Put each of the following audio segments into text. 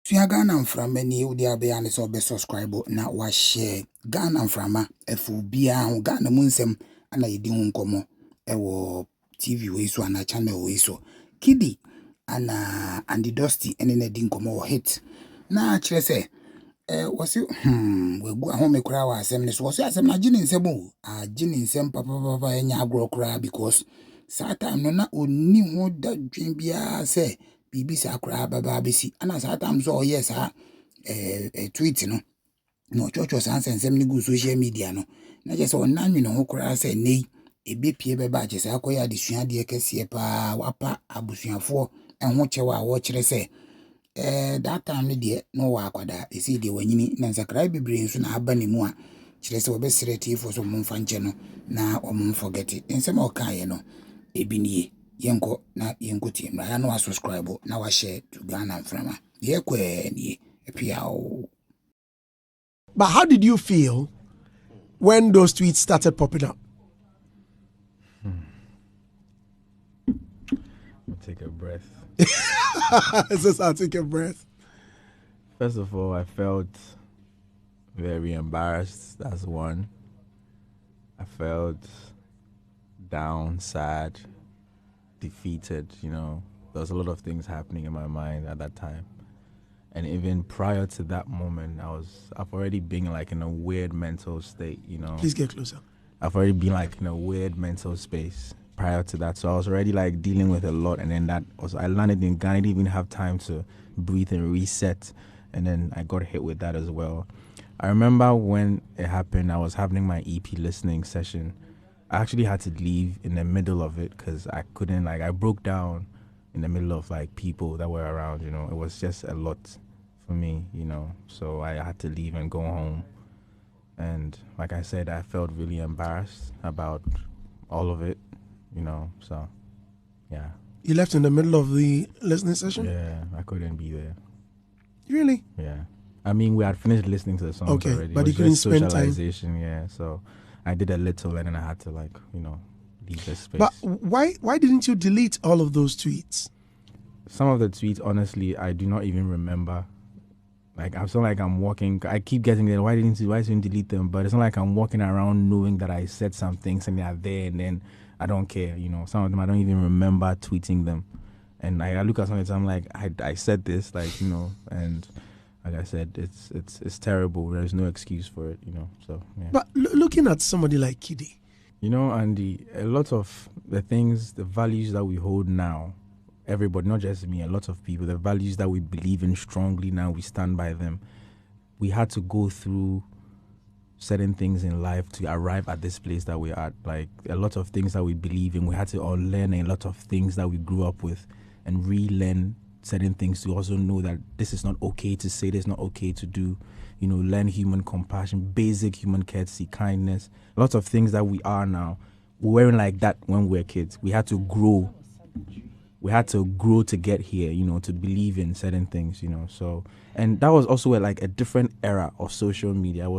Sua Ghana mframa ni udi abe ane so be subscribe na wa share Ghana mframa efu bia ho Ghana mu nsem ana yedi ho nkomo ewo TV we so ana channel we so KIDI ana Andy Dusty ene na di nkomo wo hit na kire se wasi wegu ahome kura wa asem ne so wasi asem na gini nsem o agini nsem papa enya agro kura because saa time no na oni ho dadwen bia se bibi sa kura baba besi ana saa time so yes tweet no chocho sansensem ni gu social media no na je se onanwe no ho kura se nei ebepie beba je se akoya adesua de kese pa wapa abusuafo enho chewa wo kire se that time ni de no wa akwada esi de wanyini na nsakrai bibre nso na aba ne mu a kire se obesreti fo so momfa nche no na forget it nsem o kan ye no ebiniye yenko na yenko team na no subscribe na wa share to Ghana mframa ye kwe ni epiao. But how did you feel when those tweets started popping up? Take a breath. Just I'll take a breath. First of all, I felt very embarrassed. That's one. I felt down, sad, defeated. There was a lot of things happening in my mind at that time. And even prior to that moment, I've already been like in a weird mental state, Please get closer. I've already been like in a weird mental space prior to that. So I was already like dealing with a lot. And then I landed in Ghana, I didn't even have time to breathe and reset. And then I got hit with that as well. I remember when it happened, I was having my EP listening session. I actually had to leave in the middle of it because I couldn't, I broke down in the middle of people that were around, It was just a lot for me, So I had to leave and go home. And like I said, I felt really embarrassed about all of it, so yeah. You left in the middle of the listening session? Yeah, I couldn't be there. Really? Yeah. I mean, we had finished listening to the songs okay, already. But you couldn't spend socialization, yeah. So I did a little and then I had to leave the space. But why didn't you delete all of those tweets? Some of the tweets, honestly, I do not even remember. It's not like I'm walking. I keep getting there. Why didn't you delete them? But it's not like I'm walking around knowing that I said some things and they are there, and then I don't care. Some of them I don't even remember tweeting them. And I look at some of it, I'm like, I said this, and like I said, it's terrible. There's no excuse for it, So yeah. But looking at somebody like KIDI, Andy, a lot of the things, the values that we hold now. Everybody, not just me, a lot of people, the values that we believe in strongly now, we stand by them. We had to go through certain things in life to arrive at this place that we're at. Like a lot of things that we believe in, we had to unlearn a lot of things that we grew up with and relearn certain things to also know that this is not okay to say, this is not okay to do. Learn human compassion, basic human courtesy, kindness. Lots of things that we are now, we weren't like that when we were kids. We had to grow. We had to grow to get here, to believe in certain things, So, and that was also a different era of social media. It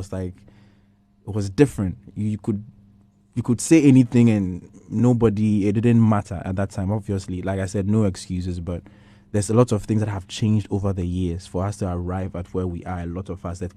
was different. You could say anything and it didn't matter at that time. Obviously, like I said, no excuses, but there's a lot of things that have changed over the years for us to arrive at where we are. A lot of us that